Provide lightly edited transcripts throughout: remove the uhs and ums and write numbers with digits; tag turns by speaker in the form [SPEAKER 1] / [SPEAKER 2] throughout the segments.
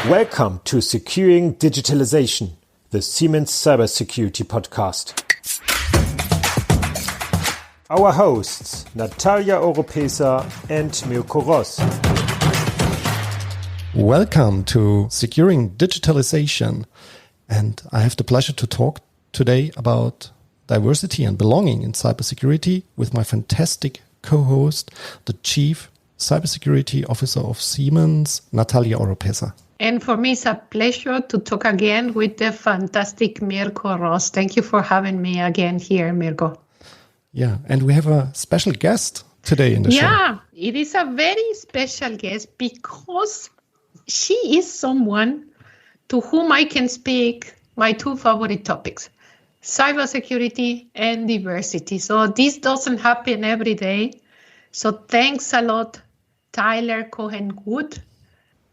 [SPEAKER 1] Welcome to Securing Digitalization, the Siemens Cybersecurity Podcast. Our hosts, Natalia Oropeza and Mirko.
[SPEAKER 2] Welcome to Securing Digitalization. And I have the pleasure to talk today about diversity and belonging in cybersecurity with my fantastic co-host, the Chief Cybersecurity Officer of Siemens, Natalia Oropeza.
[SPEAKER 3] And for me, it's a pleasure to talk again with the fantastic Mirko. Thank you for having me again here, Mirko.
[SPEAKER 2] Yeah, and we have a special guest today in the show.
[SPEAKER 3] Yeah, it is a very special guest because she is someone to whom I can speak my two favorite topics, cybersecurity and diversity. So this doesn't happen every day. So thanks a lot, Tyler Cohen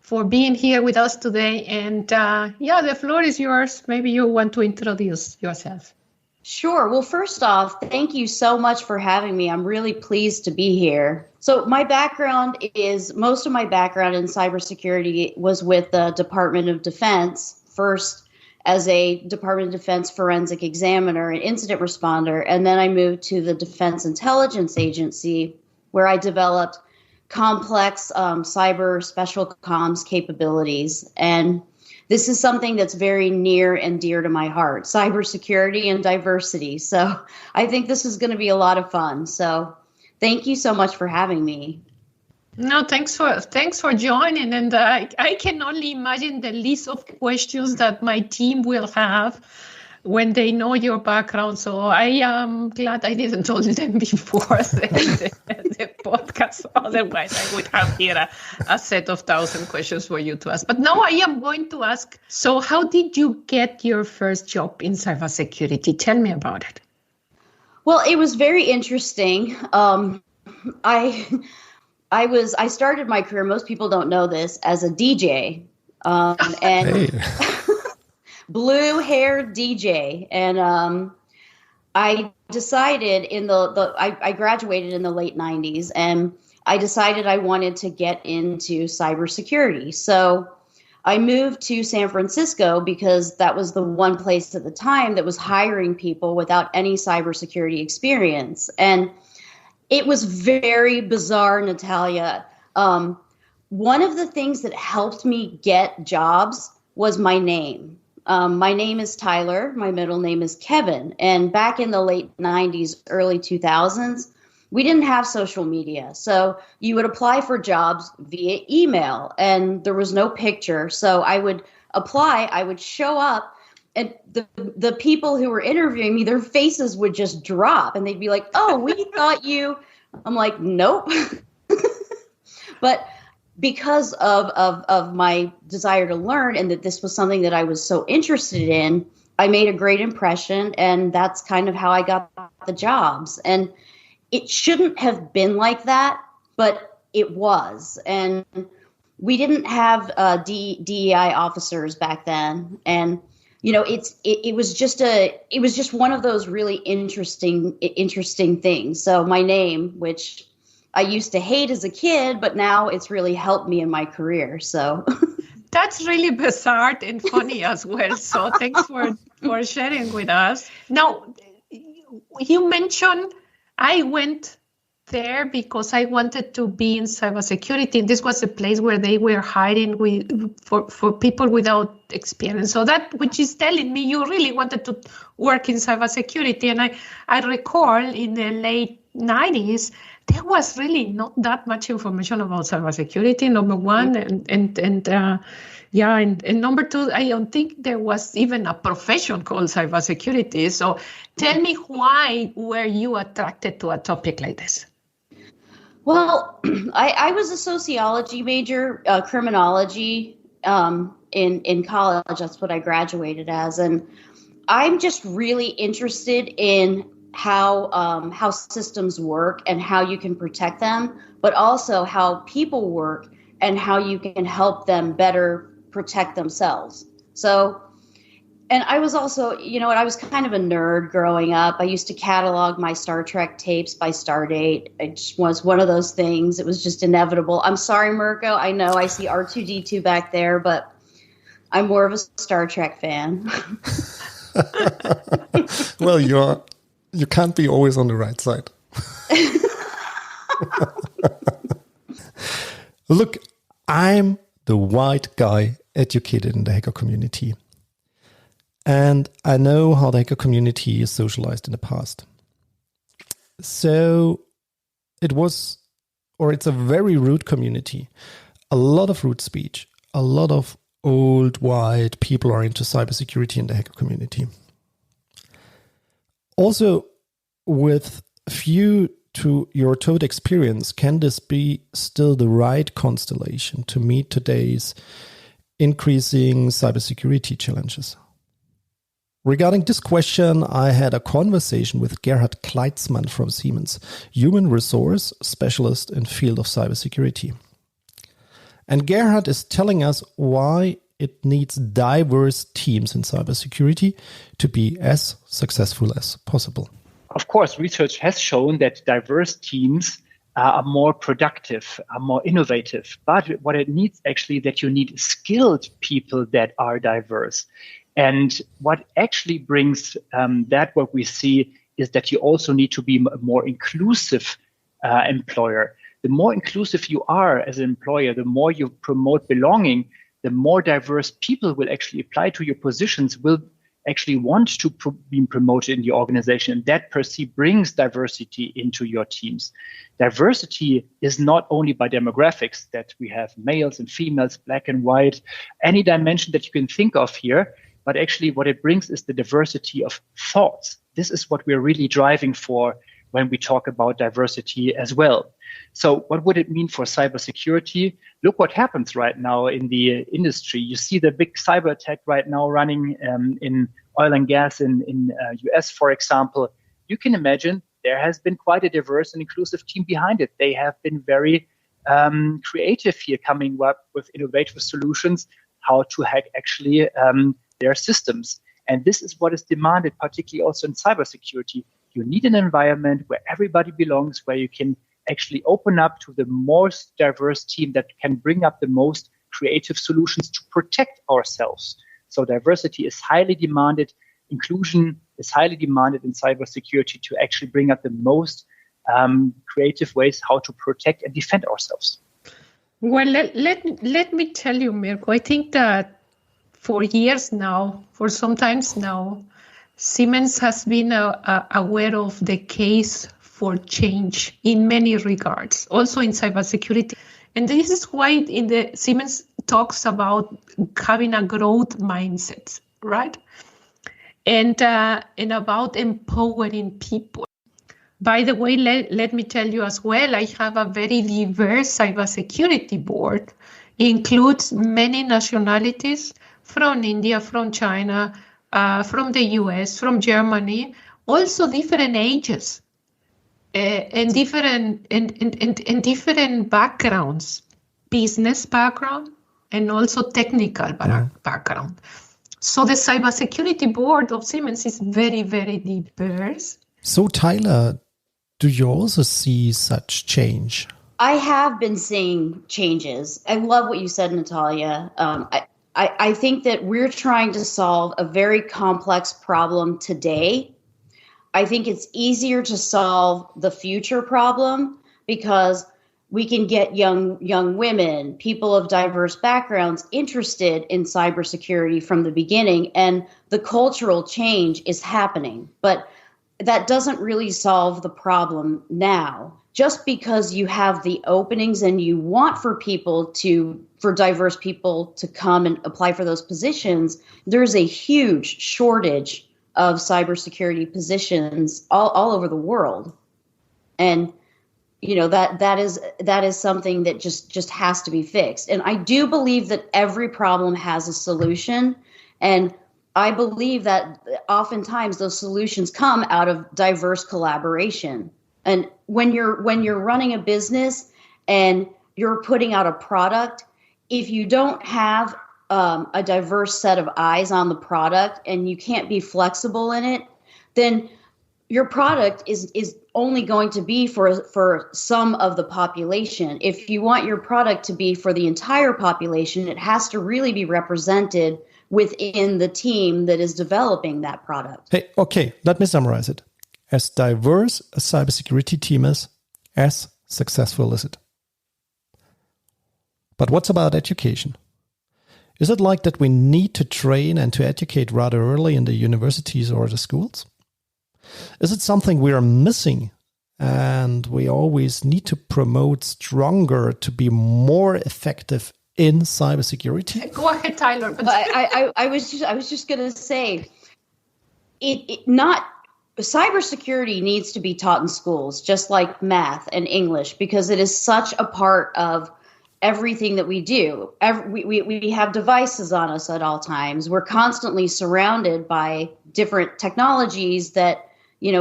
[SPEAKER 3] for being here with us today. And the floor is yours. Maybe you want to introduce yourself.
[SPEAKER 4] Sure. Well, first off, thank you so much for having me. I'm really pleased to be here. So my background is, most of my background in cybersecurity was with the Department of Defense, first as a Department of Defense forensic examiner and incident responder. And then I moved to the Defense Intelligence Agency, where I developed complex cyber special comms capabilities. And this is something that's very near and dear to my heart, cybersecurity and diversity. So I think this is going to be a lot of fun. So thank you so much for having me.
[SPEAKER 3] No, thanks for joining. And I can only imagine the list of questions that my team will have when they know your background. So I am glad I didn't tell them before the podcast. Otherwise, I would have here a set of 1,000 questions for you to ask. But now I am going to ask, so how did you get your first job in cybersecurity? Tell me about it.
[SPEAKER 4] Well, it was very interesting. I started my career, most people don't know this, as a DJ. Blue-haired DJ, and I decided I graduated in the late 90s, and I decided I wanted to get into cybersecurity. So I moved to San Francisco because that was the one place at the time that was hiring people without any cybersecurity experience. And it was very bizarre, Natalia. One of the things that helped me get jobs was my name. My name is Tyler. My middle name is Kevin. And back in the late 90s, early 2000s, we didn't have social media. So you would apply for jobs via email, and there was no picture. So I would apply, I would show up, and the people who were interviewing me, their faces would just drop, and they'd be like, "Oh, we thought you..." I'm like, "Nope." But because of my desire to learn, and that this was something that I was so interested in, I made a great impression, and that's kind of how I got the jobs. And it shouldn't have been like that, but it was. And we didn't have DEI officers back then, and it was just one of those really interesting things. So my name, which I used to hate as a kid, but now it's really helped me in my career. So
[SPEAKER 3] that's really bizarre and funny as well. So thanks for sharing with us. Now, you mentioned I went there because I wanted to be in cybersecurity. And this was a place where they were hiring for people without experience. So that, which is telling me you really wanted to work in cybersecurity. And I recall in the late 90s, there was really not that much information about cybersecurity, number one. And number two, I don't think there was even a profession called cybersecurity. So tell me, why were you attracted to a topic like this?
[SPEAKER 4] Well, I was a sociology major, criminology in college. That's what I graduated as. And I'm just really interested in how systems work and how you can protect them, but also how people work and how you can help them better protect themselves. So, and I was also, I was kind of a nerd growing up. I used to catalog my Star Trek tapes by star date. It just was one of those things. It was just inevitable. I'm sorry, Mirko. I know I see R2-D2 back there, but I'm more of a Star Trek fan.
[SPEAKER 2] Well, you can't be always on the right side. Look, I'm the white guy educated in the hacker community. And I know how the hacker community is socialized in the past. So it's a very rude community. A lot of rude speech. A lot of old white people are into cybersecurity in the hacker community. Also, with few to your total experience, can this be still the right constellation to meet today's increasing cybersecurity challenges? Regarding this question, I had a conversation with Gerhard Kleitzmann from Siemens, human resource specialist in field of cybersecurity. And Gerhard is telling us why it needs diverse teams in cybersecurity to be as successful as possible.
[SPEAKER 5] Of course, research has shown that diverse teams are more productive, are more innovative. But what it needs actually that you need skilled people that are diverse. And what actually brings what we see is that you also need to be a more inclusive employer. The more inclusive you are as an employer, the more you promote belonging, the more diverse people will actually apply to your positions, will actually want to be promoted in the organization. And that per se brings diversity into your teams. Diversity is not only by demographics, that we have males and females, black and white, any dimension that you can think of here, but actually what it brings is the diversity of thoughts. This is what we're really driving for when we talk about diversity as well. So what would it mean for cybersecurity? Look what happens right now in the industry. You see the big cyber attack right now running in oil and gas in US, for example. You can imagine there has been quite a diverse and inclusive team behind it. They have been very creative here, coming up with innovative solutions, how to hack actually their systems. And this is what is demanded, particularly also in cybersecurity. You need an environment where everybody belongs, where you can actually open up to the most diverse team that can bring up the most creative solutions to protect ourselves. So diversity is highly demanded. Inclusion is highly demanded in cybersecurity to actually bring up the most creative ways how to protect and defend ourselves.
[SPEAKER 3] Well, let me tell you, Mirko, I think that for years now, for some times now, Siemens has been aware of the case for change in many regards, also in cybersecurity. And this is why in the Siemens talks about having a growth mindset, right? And about empowering people. By the way, let me tell you as well, I have a very diverse cybersecurity board. It includes many nationalities from India, from China, from the US, from Germany, also different ages and different backgrounds, business background and also technical background. So the cybersecurity board of Siemens is very, very diverse.
[SPEAKER 2] So Tyler, do you also see such change?
[SPEAKER 4] I have been seeing changes. I love what you said, Natalia. I think that we're trying to solve a very complex problem today. I think it's easier to solve the future problem because we can get young women, people of diverse backgrounds interested in cybersecurity from the beginning, and the cultural change is happening. But that doesn't really solve the problem now. Just because you have the openings and you want for diverse people to come and apply for those positions, there's a huge shortage of cybersecurity positions all over the world. And that is something that just has to be fixed. And I do believe that every problem has a solution, and I believe that oftentimes those solutions come out of diverse collaboration. And when you're running a business and you're putting out a product, if you don't have a diverse set of eyes on the product and you can't be flexible in it, then your product is only going to be for some of the population. If you want your product to be for the entire population, it has to really be represented within the team that is developing that product.
[SPEAKER 2] Hey, okay, let me summarize it. As diverse a cybersecurity team is, as successful is it. But what's about education? Is it like that we need to train and to educate rather early in the universities or the schools? Is it something we are missing and we always need to promote stronger to be more effective in cybersecurity?
[SPEAKER 3] Go ahead, Tyler.
[SPEAKER 4] I was just going to say, cybersecurity needs to be taught in schools, just like math and English, because it is such a part of everything that we do. We have devices on us at all times. We're constantly surrounded by different technologies that,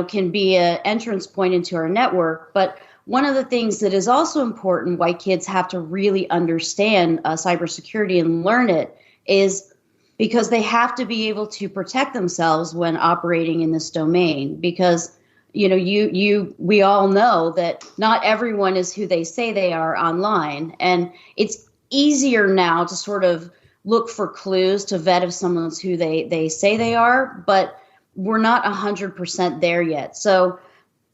[SPEAKER 4] can be an entrance point into our network. But one of the things that is also important, why kids have to really understand cybersecurity and learn it, is because they have to be able to protect themselves when operating in this domain. Because we all know that not everyone is who they say they are online, and it's easier now to sort of look for clues to vet if someone's who they say they are, but we're not 100% there yet. So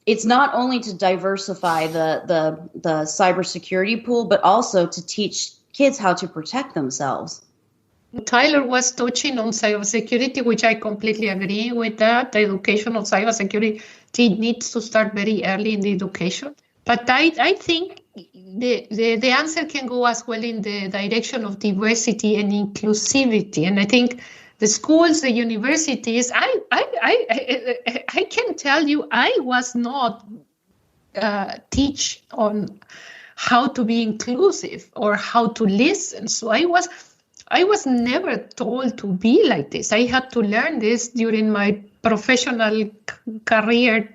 [SPEAKER 4] it's not only to diversify the cybersecurity pool, but also to teach kids how to protect themselves.
[SPEAKER 3] Tyler was touching on cybersecurity, which I completely agree with that. The education of cybersecurity needs to start very early in the education. But I think the answer can go as well in the direction of diversity and inclusivity. And I think the schools, the universities, I can tell you, I was not teach on how to be inclusive or how to listen. So I was never told to be like this. I had to learn this during my professional career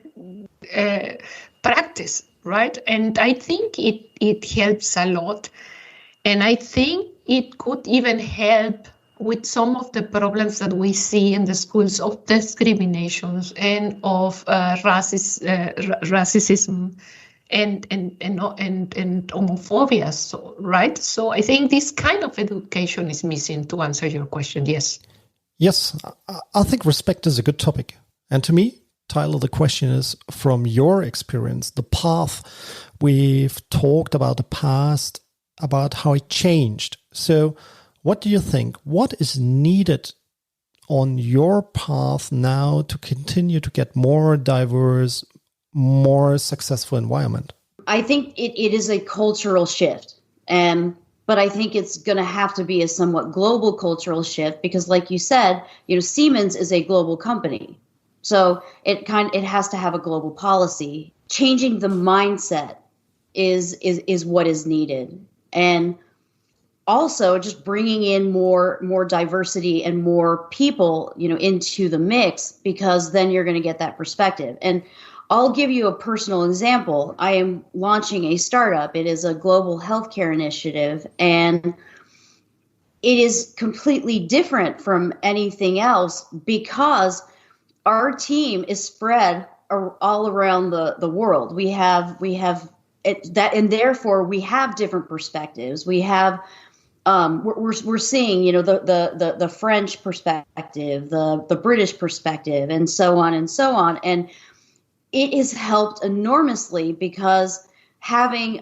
[SPEAKER 3] practice, right? And I think it helps a lot. And I think it could even help with some of the problems that we see in the schools of discriminations and of racism and homophobia, so, right? So I think this kind of education is missing, to answer your question. Yes.
[SPEAKER 2] Yes, I think respect is a good topic. And to me, Tyler, the question is, from your experience, the path we've talked about the past, about how it changed. So what do you think? What is needed on your path now to continue to get more diverse, more successful environment?
[SPEAKER 4] I think it is a cultural shift. But I think it's going to have to be a somewhat global cultural shift because, like you said, Siemens is a global company. So it has to have a global policy. Changing the mindset is what is needed. And also just bringing in more diversity and more people, into the mix, because then you're going to get that perspective. And I'll give you a personal example. I am launching a startup. It is a global healthcare initiative, and it is completely different from anything else because our team is spread all around the world. We have that, and therefore we have different perspectives. We have we're seeing, the French perspective, the British perspective, and so on and so on. And it has helped enormously because having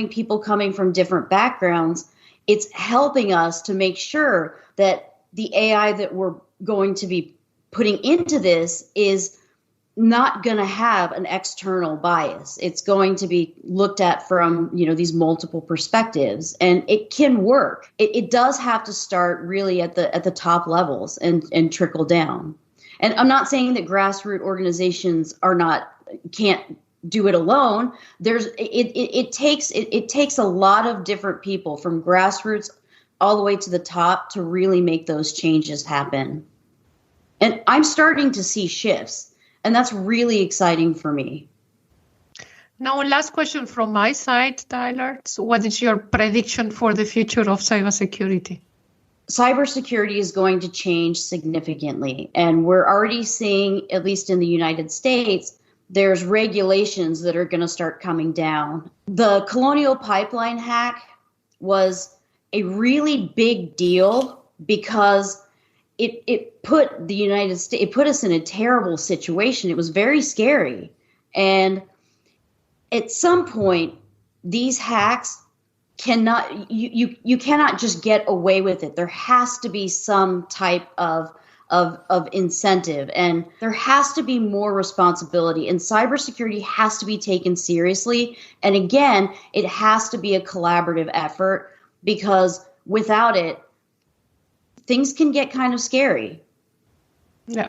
[SPEAKER 4] people coming from different backgrounds, it's helping us to make sure that the AI that we're going to be putting into this is not going to have an external bias. It's going to be looked at from, these multiple perspectives, and it can work. It does have to start really at the top levels and trickle down. And I'm not saying that grassroots organizations can't do it alone. It takes a lot of different people from grassroots all the way to the top to really make those changes happen. And I'm starting to see shifts, and that's really exciting for me.
[SPEAKER 3] Now, last question from my side, Tyler. So what is your prediction for the future of cybersecurity?
[SPEAKER 4] cybersecurity is going to change significantly. And we're already seeing, at least in the United States, there's regulations that are going to start coming down. The Colonial Pipeline hack was a really big deal because it put the United States, it put us in a terrible situation. It was very scary. And at some point, these hacks cannot, you cannot just get away with it. There has to be some type of incentive, and there has to be more responsibility, and cybersecurity has to be taken seriously. And again, it has to be a collaborative effort, because without it, things can get kind of scary.
[SPEAKER 3] Yeah.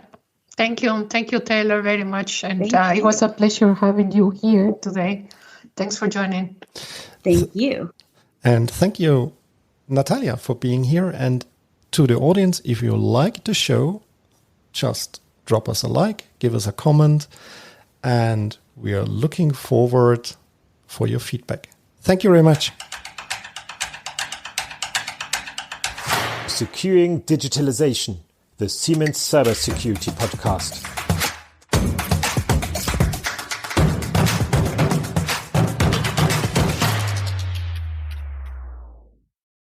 [SPEAKER 3] Thank you, Taylor, very much. And it was a pleasure having you here today. Thanks for joining.
[SPEAKER 4] Thank you.
[SPEAKER 2] And thank you, Natalia, for being here. And to the audience, if you like the show, just drop us a like, give us a comment, and we are looking forward for your feedback. Thank you very much.
[SPEAKER 1] Securing Digitalization, the Siemens Cybersecurity Podcast.